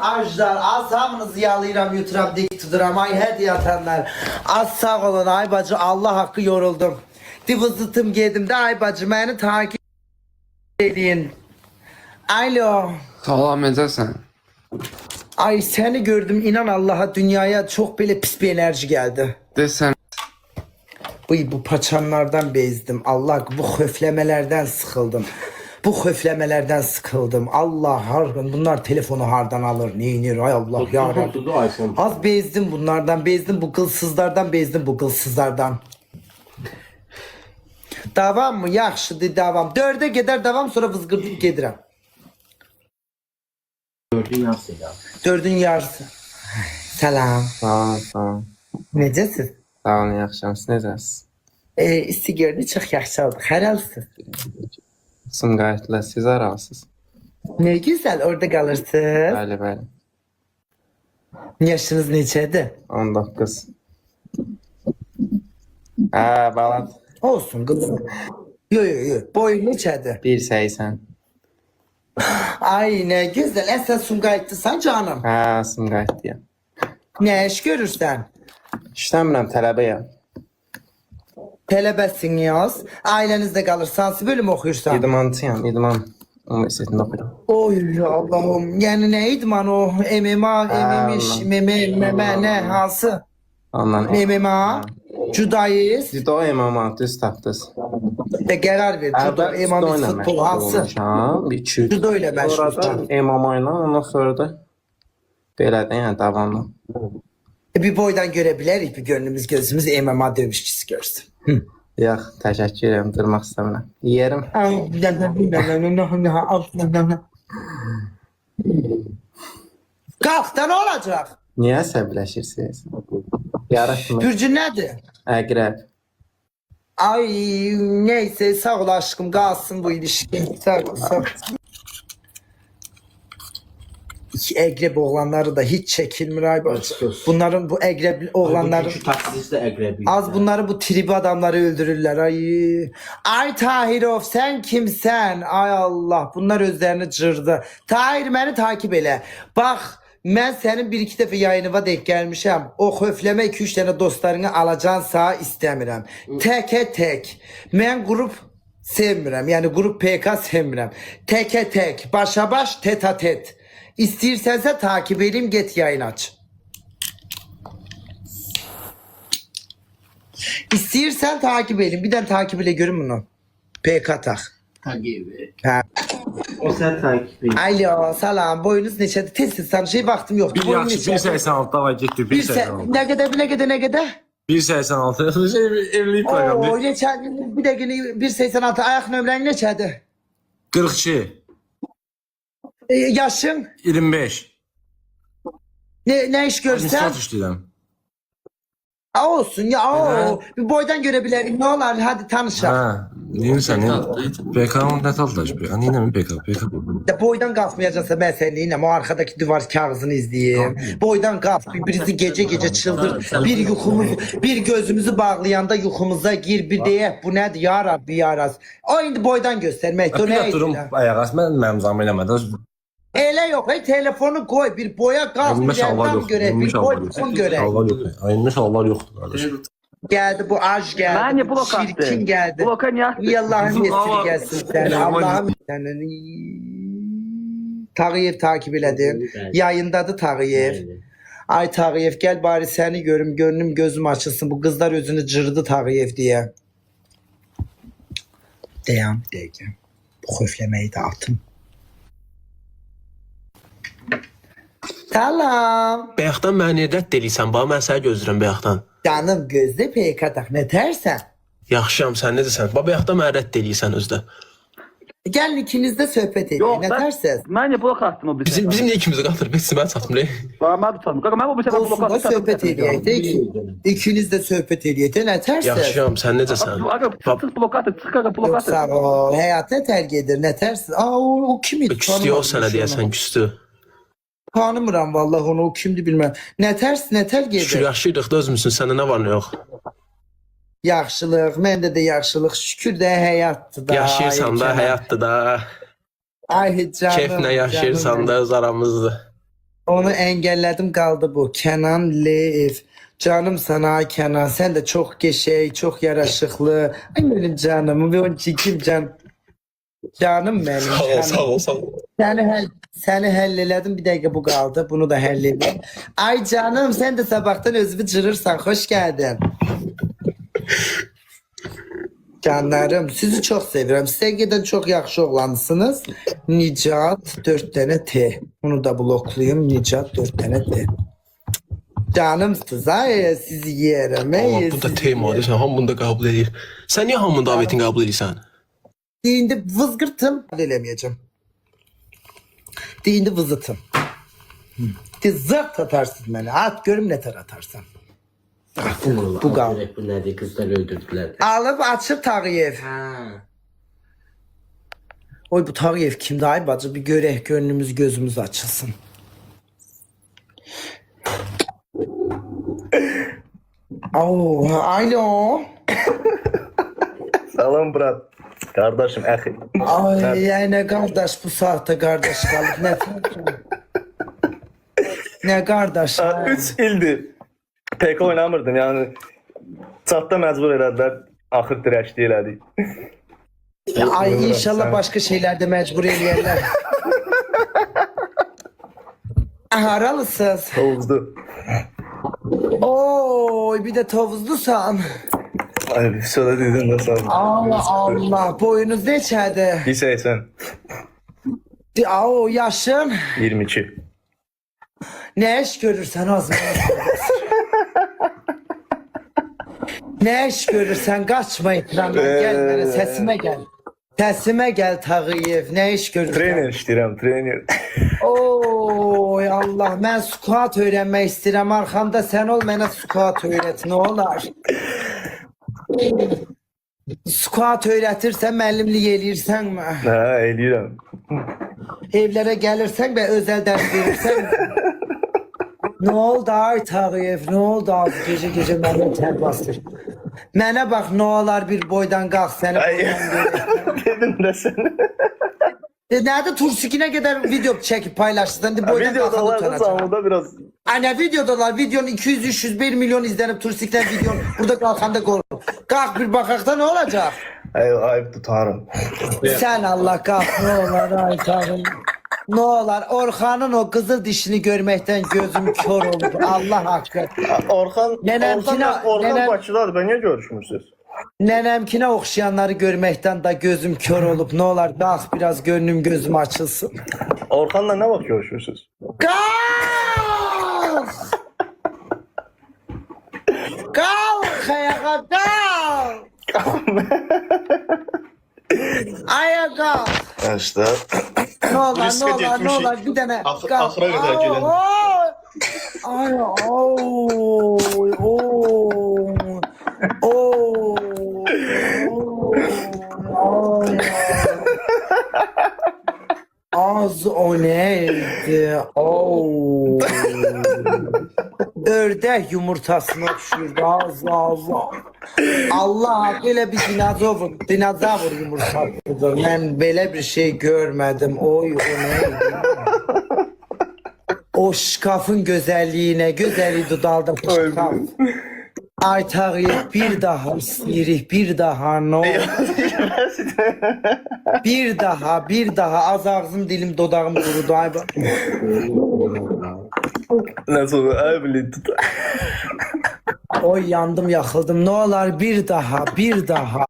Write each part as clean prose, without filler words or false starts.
ajlar, az hamınızı yalayıram, yuturam, dik tuturam. Ay hediye atanlar. Az sağ olun ay bacı, Allah hakkı yoruldum. Divızıtım gedim de ay bacı, beni takip edin. Alo. Salam edəsən. Ay seni gördüm, inan Allah'a, dünyaya çok böyle pis bir enerji geldi. Desən, Bu paçanlardan bezdim. Allah, bu höflemelerden sıkıldım. Bu höflemelerden sıkıldım. Allah hargın, bunlar telefonu hardan alır. Neyinir ay Allah ya Rabbi. Az bezdim bunlardan, bezdim bu kılsızlardan, bezdim bu kılsızlardan. Davam mı? Yaxşıdır davam. 4'e gedər davam, sonra vızgırdıp gedirəm. 4'ün yarısı ya. 4'ün yarısı. Selam. salam. Necəsiz? Sağ olun, yaxşıyam. Siz necəsiz? İsti gördü, çox yaxşı oldu. Xərəlsiz. Sumqayıtlı, siz aralısınız. Ne güzel orada kalırsınız. Bəli. Yaşınız neçədir? 19. Hə, balat. Olsun kızım. Yo. Boyun neçədir? 1.80. Ay ne güzel. Esas Sumqayıtlısan canım. Hə, Sumqayıtlıyam. Ne iş görürsən? İşləmirəm, tələbəyəm. Tələbəsin yaz. Ailənizdə qalırsan, hansı bölüm oxuyursan? İdmançıyam, idman universitetində oxuyuram. Oy Allah'ım. Yani ne idman o? MMA, MM'iş, MMA ne? Hansı? Ondan MMA, Judayız. Judo MMA, düz tapdınız. Qərar ver. Judo, MMA, futbol, hansı? Judo ilə məşğulsan. MMA ilə, ondan sonra da belədən, yəni davamlı. Bir boydan göre bilərik, bir gönlümüz gözümüz MMA dövüşçüsü görsün. Yox, təşəkkür edirəm, durmaq istəmirəm. Yerim. Qalx da ne olacak? Niyə əsəbləşirsiniz? Yaratma. Bürcün nedir? Əqrəb. Ay neyse sağ ol aşkım, kalsın bu ilişki. Sağ ol. Egreb oğlanları da hiç çekilmir ay bacı. Bunların bu egreb oğlanları Şu taksisi de egrebi. az, bunları bu tribi adamları öldürürler. Ay Tahirov sen kimsen? Ay Allah, bunlar özlerini cırdı. Tahir beni takip ele. Bak ben senin bir iki defa yayınıva denk gelmişim. O höfleme 2-3 tane dostlarını alacağınsa istemiyorum. Teke tek. Ben grup sevmirəm. Yani grup PK sevmirəm. Teke tek. Başa baş, teta tet. İstəyirsense takip edeyim, get yayın aç. İstəyirsen takip edeyim. Bir de takip ile görün bunu. PK tak. Takibi. Ha. O sen takibi. Alo, salam. Boyunuz neçədir? Tez tanışayım, vaxtım yoxdur. Bir Boyun yaxşı, 1.86 davay getdi, 1.86. Ne kadar, ne kadar? 1.86. Evlilik Oo, proqramı. bir dəqiqə 1.86. Ayaq nömrən neçədir? 42, Yaşın? 25. Ne iş görsən? Administrat işləyirəm. Olsun ya. Oo. Bir boydan görebilirim. Ne olar? Hadi tanışalım. Hə, neyinsən? PK-nın nə taldaş? Neyinəmin PK? De boydan kalkmayacaksa ben seninle o arkadaki duvar kağıdını izleyeyim. Boydan kalk, birisi gece çıldır. Bir yukumuz, bir gözümüzü bağlayanda yukumuza gir, bir diye bu nedir ya Rabbi ya Raz. O indi boydan göstermek. Bir də durum ayağa, mənim zam eləmədən. Elə yok, telefonu koy, bir boya kalk, bir yerden göre, bir boydan göre. Ayınmış hallar yoxdur qardaş. Geldi bu aj geldi, Bence bu blokattı. çirkin geldi. Bloka niye attı? Ey Allah'ın nesini gelsin sen, Allah'ım. Tağıyev takip elədim. Yayındadır Tağıyev. Ay Tağıyev gel bari seni görüm, gönlüm gözüm açılsın. Bu kızlar özünü cırdı Tağıyev diye. Dayan bir dakika. Bu höflemeyi de atın. Salam. Bayaqdan məni rədd eləyirsən, bax mən səni gözləyirəm bayaqdan. Canım gözde PK tak ne tersen. Yaxşıyam, sən necəsən? Bax bayaqdan məni rədd eləyirsən özdə. Gelin ikiniz de sohbet edin. Yok Ne ben, tersiniz? bence blok attım o bir Bizim niyə ikimizi qatır? Heç mən çatmır. Ben tutalım. Kanka ben bu sefer blok Olsun da attım. sohbet edin. İkiniz de sohbet edin. Ne tersiniz? Yaxşıyam, sən necəsən? Aga çık blok attı. Çık aga blok Yok attı. sağ ol. Hayat ne terk edir? Ne tersiniz? Aa o kim idi? Küstü o sənə deyəsən, küstü. Tanımıram vallahi onu, o kimdi bilmem. Ne ters ne terk Şükür edir? yaxşıydıq da özümüzün, səndə nə var nə yox? Yaxşılıq, məndə də yaxşılıq. Şükür də həyatdır da. Yaşayırsan da, Ay, həyatdır da. Ay canım. Keyflə yaşayırsan da öz aramızdır. Onu engelledim kaldı bu. Kenan Lev. Canım sana Kenan. Sen de çok geçey, çok yaraşıklı. Ay benim canım. Benim çikim can. Canım benim. Sağ ol, canım. sağ ol, sağ ol. Seni helleledim. Bir dakika bu kaldı. Bunu da helleledim. Ay canım sen de sabahtan özümü cırırsan. Hoş geldin. Canlarım sizi çok seviyorum. Sevgiden çok yakşı oğlansınız. Nicat 4 tane T. Bunu da bloklayayım. Nicat 4 tane T. Canımsınız ha sizi yerim. Allah, bu da temadır. Sən hamını da qəbul edir. Sən niyə hamının davetini qəbul edirsən? Deyindi vızgırtım. Eləməyəcəm. Deyindi vızıtım. Zırt atarsın beni. At görüm ne tar atarsan. Bu gal. Bu nədir? Qızlar öldürdülər. Alıp açıp Tağıyev. Ha. Oy bu Tağıyev kimdi ay bacı? Bir görək gönlümüz gözümüz açılsın. Oo, alo. Salam brat. Kardeşim, əxi. Ay yani kardeş bu saatte kardeş kalıp ne ne kardeş? 3 ildir PK oynamırdım, yani çatda məcbur elədilər, axır dirəşdi elədik. Ay inşallah başka şeylerde mecbur eləyərlər. Haralısınız. Hovuzdu. Oy bir de tovuzlusan. Ay, bir söyle dedim de sağ ol. Allah Allah boyunuz neçədir? 1.80, O yaşın 22. ne iş görürsen az mı? Ne iş görürsen kaçma ekrandan gel bana sesime gel. Sesime gel Tağıyev ne iş görürsen. Trener işləyirəm, trener. Oy Allah ben squat öğrenmek istedim arkamda sen ol bana squat öğret ne olar. Squat öğretirsen müəllimlik eləyirsən mi? Hə, eləyirəm. Evlere gelirsen ve özel ders verirsen ne oldu ay Tağıyev ne oldu az gece beni ter bastır. Mənə bax ne olar bir boydan qalx səni Ay, boydan görək. dedim də sən. Nerede Tursikine kadar video çekip paylaştın de boydan kalkanı Videodalarda utanacak. canlıda biraz. Anne videodalar videonun 200-301 milyon izlenip Tursik'ten videon burada kalkanda gol. Kalk bir bakakta ne olacak? Ay, ayıp tutarım. Sen Allah kalk ne olur ay tanrım. Ne olur Orhan'ın o kızıl dişini görmekten gözüm kör oldu. Allah hakkı. Orhan, Nenem- Orhan Bakıdadır, ben niye görüşmürsünüz? Nenemkine okşayanları görmekten de gözüm kör olup ne olur kalk biraz gönlüm gözüm açılsın. Orhan'la ne vakit görüşmürsünüz? Kalk! Kalk ayağa kalk! Ayağa kalk! İşte. Ne olur Riske ne olur ne getmişik. olur bir tane Ahıra kalk. kadar gelin. Ay oy oy oy oy. Az o neydi? Oo. Ördek yumurtasına okşuyordu az. Allah böyle bir dinozavr yumurtasıdır. Ben böyle bir şey görmedim. Oy o neydi? O şkafın güzelliği dudaldım şkaf. Ay Tağıyev bir daha istirik bir daha ne olur. bir daha az ağzım dilim dodağım kurudu ay bak. Nasıl olur? Ay bile tut. Oy yandım yakıldım ne olur bir daha. Bir daha.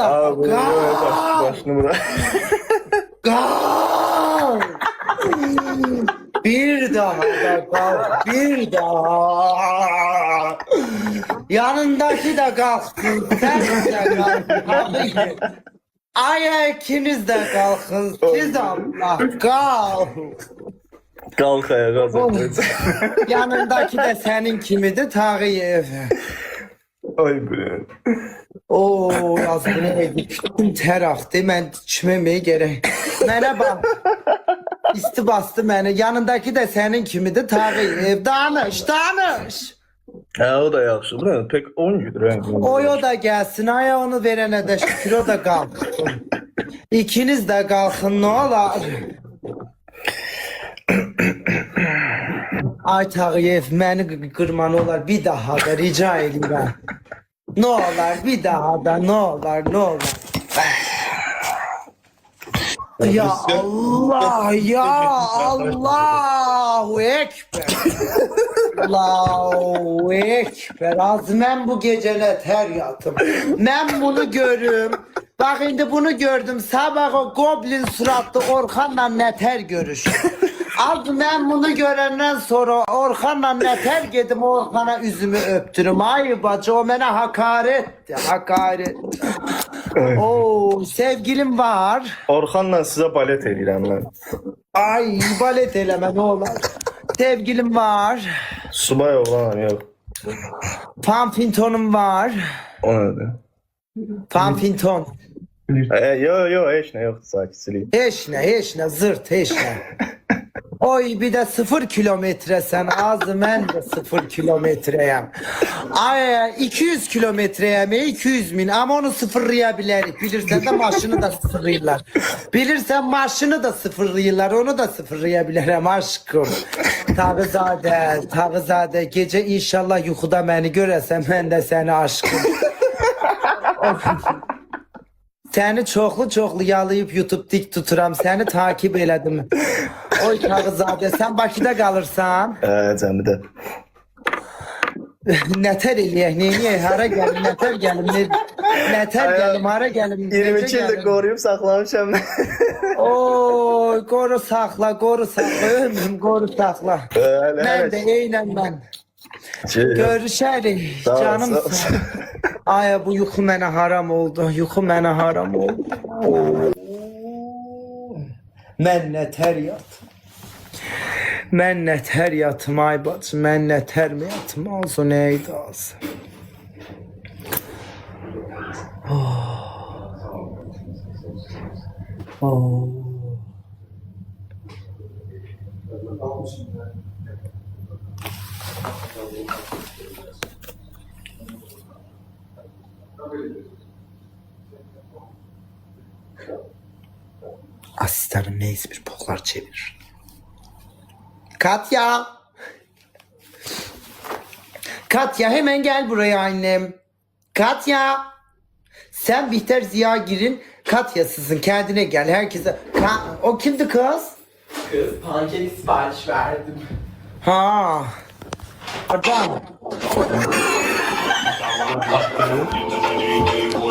Abi, Kalk. başını bırak. Kalk. Bir daha da kalk. Bir daha. Yanındaki de kalksın. Sen de kalk. Ay ikiniz de kalkın. Siz Allah kalk. Kalk ayağa zaten. Yanındaki de senin kimidi Tağıyev. Ay be. Oo yazgını edip bütün ter aktı. Mən içməməyə gerek. Mənə bax. İsti bastı məni. Yanındaki de senin kimidi Tağıyev. Danış. Hə, o da yaxşı. Bu nə? Pek 10 güdür. O da gelsin. Aya onu verene de şükür o da kalksın. İkiniz de kalkın ne olar. Ay Tağıyev beni kırman olar bir daha da rica edirəm. Ne olar bir daha da ne olar. Ya Allah ya Allahu Ekber. Allahu Ekber. Az ben bu gece neter yatım. Ben bunu görüm. Bak şimdi bunu gördüm. Sabah o goblin suratlı Orhan'la neter görüş. Az ben bunu görenden sonra Orhan'la neter gedim Orhan'a üzümü öptürüm. Ay bacı o bana hakaretti. Hakaret. Oo sevgilim var. Orxanla sizə balet eləyirəm mən. Ay balet eleme ne olur. Sevgilim var. Subay oğlan yox. Pamfintonum var. O nədir? Pamfinton. Yo, heç nə yoxdur, sakitçilik. Hiç ne zırt hiç ne. Oy bir de 0 kilometre sen ağzı ben de 0 kilometreyim. Ay 200 kilometreyim 200 bin ama onu sıfırlayabilir. Bilirsen de maşını da sıfırlayırlar. Bilirsen maşını da sıfırlayırlar onu da sıfırlayabilirim aşkım. Tağızade gece inşallah yuxuda beni görəsən ben de seni aşkım. Seni çoxlu yalayıb YouTube dik tuturam. Seni takip elədim. Oy Tağızadə sen Bakıda kalırsan. Cəmidə. Nətər eləyək, neyək, hara gəlim, nətər gəlim, nətər gəlim, hara gəlim, 22 ildir qoruyub saxlamışam. Oy, qoru saxla, ömrüm, qoru saxla. Mən də eynən mən. Görüşərik, Sağ ol, canımsın. Ay, bu yuxu mənə haram oldu, Mən nətər yatım. Mən nətər yatım ay bacı, mən nətər mi yatım, az o neydi az. Asistanım neyse bir boklar çevirir. Katya hemen gel buraya annem. Katya. Sen Bihter Ziyagir'in Katya'sısın. Kendine gel. Herkese. O kimdi kız? Kız pankek sipariş verdim. Ha. Adam.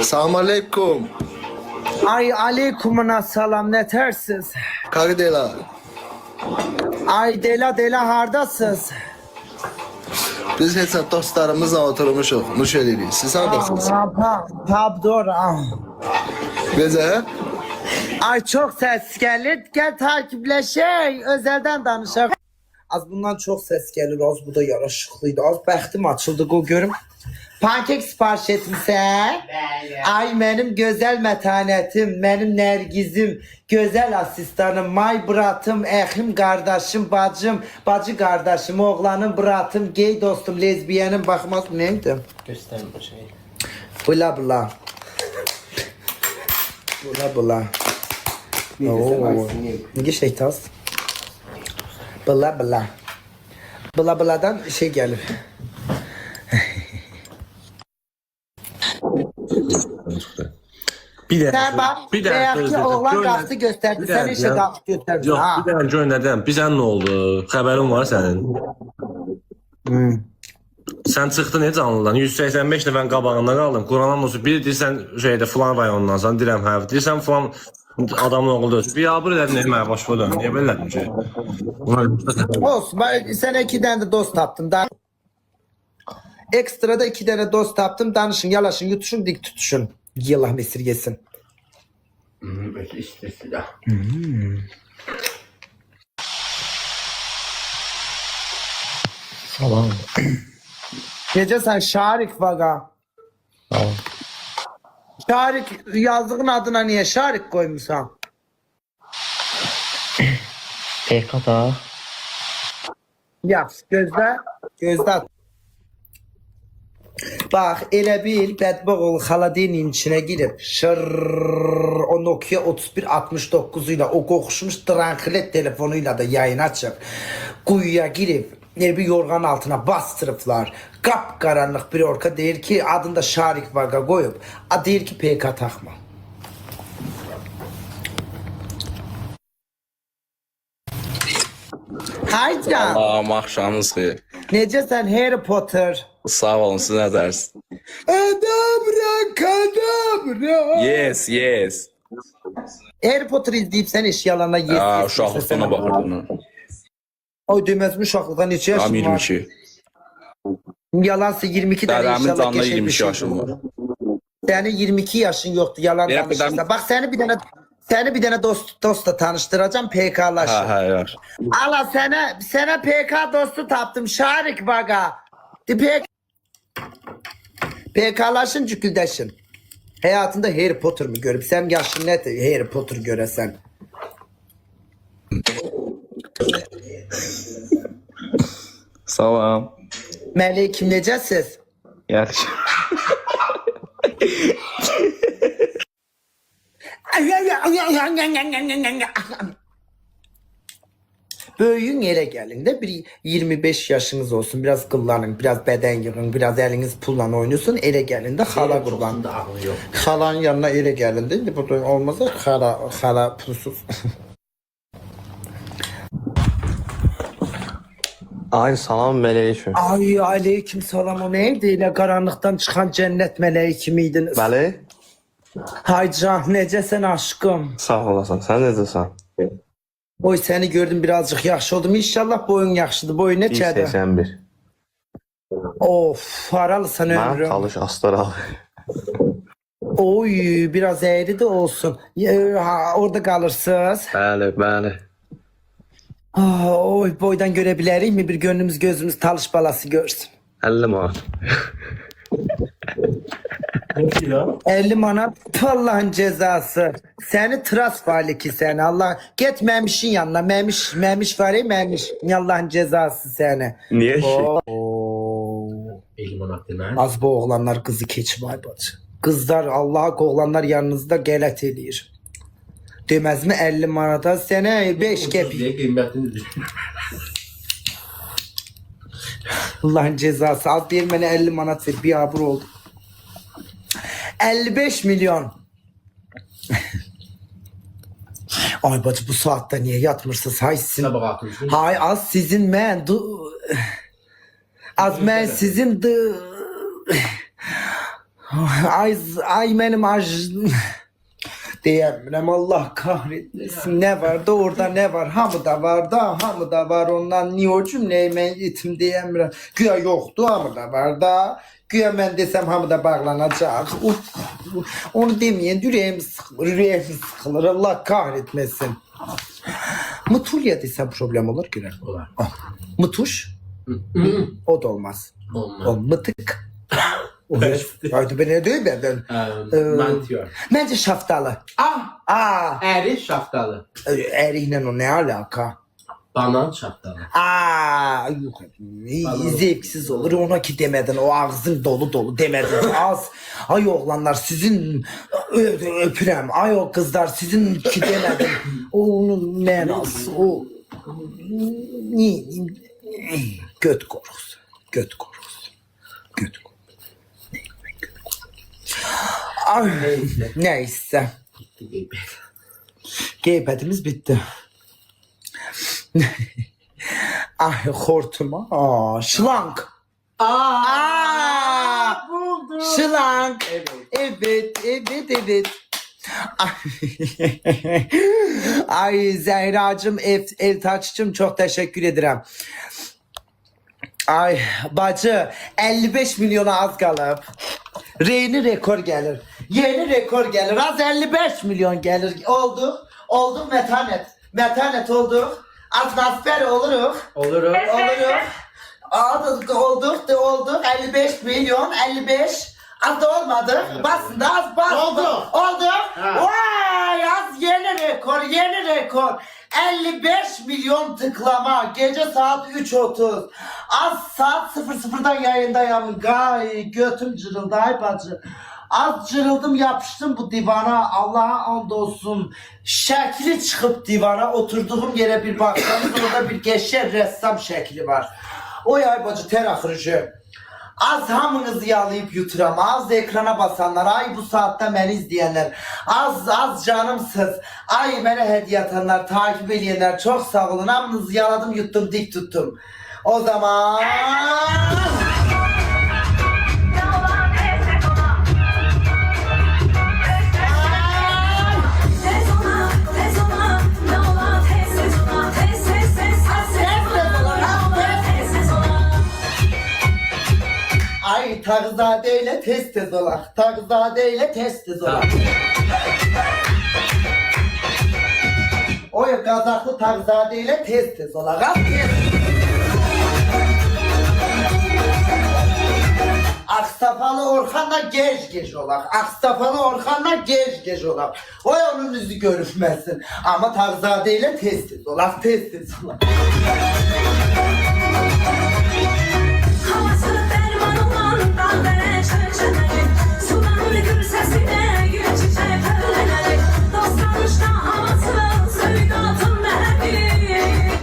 Salam aleykum. Ay aleykümüna salam ne tersiz. Kagdela. Ay dela hardasız. Biz hesab dostlarımızla oturmuşuq, nuş edirik. Siz hardasınız? Pabdor. Gece? Ay çok ses gelir. Gel takipleşey. Özelden danışaq. Az bundan çok ses gelir. Az bu da yaraşıqlıydı. Az bəxtim açıldı. O görüm. Pankek sipariş etmişsən? Ay benim güzel metanetim, benim nergizim, güzel asistanım, may bratım, ehim kardeşim, bacı kardeşim, oğlanım, bratım, gay dostum, lezbiyenim, bakmaz neydi? Gösterme şey. Bula bula. Ne şeytaz? Bula. Buladan şey gelir. Bir də Sen bak, bir də belki oğlan kalktı gösterdi, sen işe kalktı gösterdin. Yox, Ha. bir dənə göndərdim. Bizən nə oldu? Xəbərin var sənin? Sən çıxdın necə canlıdan? 185 nəfərin qabağında qaldın. Quran olsun. Bir deyirsən şeydə filan rayondansan, deyirəm hə. Deyirsən filan adamın oğlu özü. Bir abır elədin mənə başqa dön. Niyə belə elədin ki? Olsun, sen 2 tane de dost taptın. Ekstrada 2 tane dost taptım. Danışın, yalaşın, yutuşun, dik tutuşun. Allah mesirgesin. İşte silah. Salam. Gece sen Şarik vaga. Salam. Şarik yazdığın adına niye Şarik koymuşsan? PK da. Yaz, gözde at. Bak elə bil bədbaq ol xaladenin içine girip o Nokia 3169 ile o kokuşmuş tranquilet telefonuyla da yayın açıp kuyuya girip bir yorgan altına bastırıplar. Kap karanlık bir orka deyir ki adında Şarik Vaga koyup deyir ki PK takma. Haycan. Salam, axşamınız xeyir. Necəsən Harry Potter? Sağ olun, siz nə dərsiniz? Kadabra. Yes, yes. Harry Potter izleyip sen eşyalarına yes. Aa, uşaqlıqdan baxırdım. O deməz uşaqlıqdan neçə yaşın Tam var? 22. Yalansa 22 tane Dədəmin inşallah canında geçer bir 22 şey yaşım var. Senin 22 yaşın yoktu yalan Benim danışırsa. dedem- Bak seni bir tane dostla tanıştıracağım PK'laşın. Hə, hə, yar. Allah sana PK dostu taptım Şarik Baga. PK'laşın cüküldeşin. Hayatında Harry Potter mı görüp sen yaşın net Harry Potter göresen. Salam. Melekim necəsiz? Yaxşı. Böyüyün yere gelin de bir 25 yaşınız olsun biraz kıllanın biraz beden yığın biraz eliniz pulla oynuyorsun ele gelin de hala kurban. Halanın yanına ele gelin de bu da olmazsa hala pulsuz. Ay salam meleğim. Ay aleyküm selam o neydi ile karanlıktan çıkan cennet meleği kimiydiniz? Bəli. Haycan necəsən aşkım? Sağ olasan. Sən necəsən? Oy seni gördüm birazcık yaxşı oldum. İnşallah boyun yaxşıdır. Boyun neçədir? 181. Of haralısan Mən ömrüm. Talış Astral. Oy biraz eğri de olsun. Orada kalırsınız. Bəli, bəli. Oy boydan görebilerik mi? Bir gönlümüz gözümüz talış balası görsün. 50 manat. 50 manat Allah'ın cezası. Seni tras var ki seni. Allah git Memiş'in yanına. Memiş var ya Memiş. Allah'ın cezası seni. Niyə ki? Elm onak demək. Az bu oğlanlar kızı keçi var bacı. Kızlar Allah'a oğlanlar yanınızda gələt eləyir. Demez mi 50 manata sene 5 kepi. Deyə qiymətini düşün. Allah'ın cezası. Al bir mənə 50 manat ver. Bir abur oldu. 55 milyon. Ay bacı bu saatte niye yatmırsınız? Hay sizin. Sabah atmışsın. Hay az sizin men. Az men sizin. Ay benim diyemem Allah kahretmesin ne var da orada ne var hamı da var da hamı da var ondan niye o cümleyi ben yetim diyemem güya yoktu hamı da var da güya ben desem hamı da bağlanacak onu demeyen yüreğim sıkılır Allah kahretmesin Mutulya desem problem olur güya Olar. Mutuş o da olmaz Olmaz. o mıtık Haydi ben ne diyorum ben Mantiyor. bence şaftalı Əri şaftalı. Erikle o ne alaka? Banan şaftalı. Yok. Zevksiz olur. Ona ki demedin. O ağzın dolu dolu demedin. Az. Ay oğlanlar sizin öpürem. Ay o kızlar sizin ki demedin. Onun menası. O göt korusu. Göt korusu. Göt korusu. Ay, neyse. Geypetimiz bitti. Ay hortuma. Şlank. Buldum. Şlank. Evet. Ay Zehracığım, Evtaç'cığım çok teşekkür ederim. Ay bacı 55 milyona az kalıp yeni rekor gelir. Yeni rekor gelir. Az 55 milyon gelir. Olduk metanet olduk. Az nasper oluruz. Olurum. Olduk 55 milyon 55 az da olmadı. Basın da az bas. Oldu. Vay az yeni rekor. 55 milyon tıklama. Gece saat 3:30. Az saat 00'dan yayındayım. Gay götüm cırıldı ay bacı. Az cırıldım yapıştım bu divana. Allah'a andolsun. Şekli çıkıp divana. Oturduğum yere bir baksanız orada bir geçer ressam şekli var. O ay bacı ter akırıcı. Az hamınızı yalayıp yuturam. Az ekrana basanlar. Ay bu saatte beni izleyenler. Az canımsız. Ay bana hediye atanlar, takip edenler. Çok sağ olun. Hamınızı yaladım, yuttum, dik tuttum. O zaman... Ay Tağzadeyle tez olak. Tağzadeyle tez olak. Oy Kazaklı Tağzadeyle tez olak. Az tez. Aksafalı Orhan'la geç olak. Aksafalı Orhan'la geç olak. Oy onun yüzü görünmesin. Ama Tağzadeyle tez olak. Tez olak.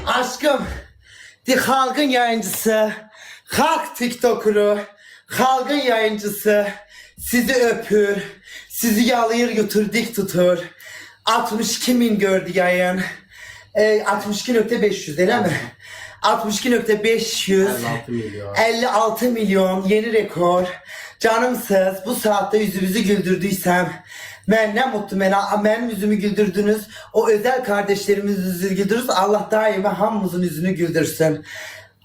Aşkım, halkın yayıncısı, halk TikTok'uru, halkın yayıncısı sizi öpür, sizi yalayır yutur dik tutur. 62 bin gördü yayın. 62.500 değil mi? 62.500 56 milyon yeni rekor. Canımsız bu saatte yüzümüzü güldürdüysem ben ne mutlu benim yüzümü güldürdünüz. O özel kardeşlerimizin yüzünü güldürürüz. Allah daima hamımızın yüzünü güldürsün.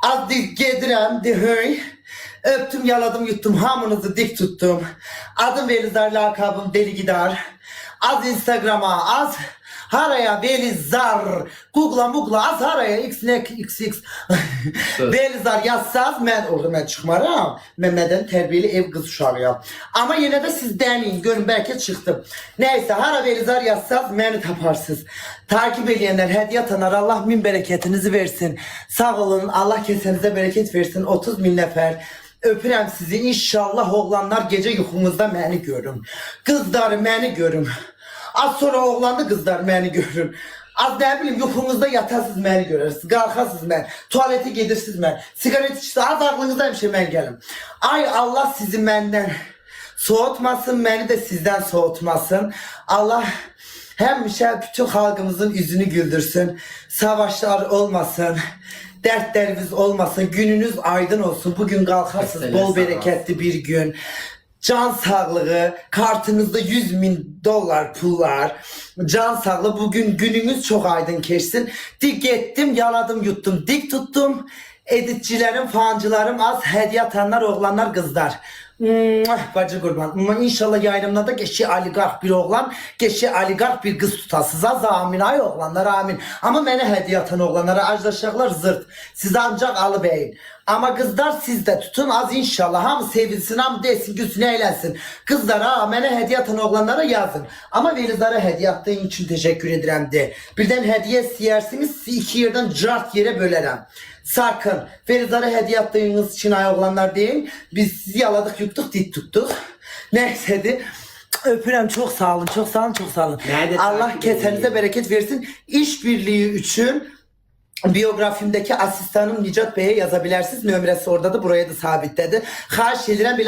Az gedirem dihöy. Öptüm yaladım yuttum hamınızı dik tuttum. Adım Velizar, lakabım Deli Gidar. Az Instagram'a az haraya Velizar, Google'a az haraya XX Velizar yazsaz ben orada çıkmaram. Mehmet'in terbiyeli ev kız uşağıyam. Ama yine de siz deneyin görün belki çıktım. Neyse hara Velizar yazsaz beni taparsınız. Takip edenler, hediye atanar Allah bin bereketinizi versin. Sağ olun, Allah kesenize bereket versin. 30 bin nefer. Öpürəm sizi. İnşallah oğlanlar gece yuxumuzda məni görün. Kızlar məni görün. Az sonra oğlanlı kızlar məni görün. Az ne bileyim yuxumuzda yatasız məni görürsünüz. Qalxasız mən. Tuvalete gedirsiniz mən. Sigaret içsiniz. Az aklınızda bir şey mən gəlim. Ay Allah sizi məndən soğutmasın. Beni de sizden soğutmasın. Allah həmişə bütün halkımızın yüzünü güldürsün. Savaşlar olmasın. Dertleriniz olmasın, gününüz aydın olsun. Bugün kalkarsınız bol bereketli bir gün. Can sağlığı, kartınızda 100 bin dolar pullar. Can sağlığı, bugün gününüz çok aydın geçsin. Dik ettim, yaladım, yuttum, dik tuttum. Editçilerim, fancılarım az, hediye atanlar, oğlanlar, kızlar. Bacı kurban. İnşallah yayınımda da geçi oligark bir oğlan, geçi oligark bir kız tutasız. Az amin ay oğlanlar amin. Ama bana hediye atan oğlanlara ajdaşaklar zırt. Siz ancak alıbeyin. Ama kızlar siz de tutun az inşallah. Hamı sevilsin, hamı desin, gülsün, eğlensin. Kızlara, bana hediye atan oğlanlara yazın. Ama Velizar'a hediye attığın için teşekkür ederim de. Birden hediye siyersiniz, sizi iki yerden cart yere bölerim. Sakın Velizar'a hediye attığınız için ay oğlanlar deyin. Biz sizi yaladık, yuttuk, dik tuttuk. Neyse de. Öpürəm, çok sağ olun, çok sağ olun, çok sağ olun. Allah kesenize bereket versin. İşbirliği için biyografimdeki asistanım Nicat Bey'e yazabilirsiniz. Nömrəsi orada da buraya da sabitledi. Xahiş edirəm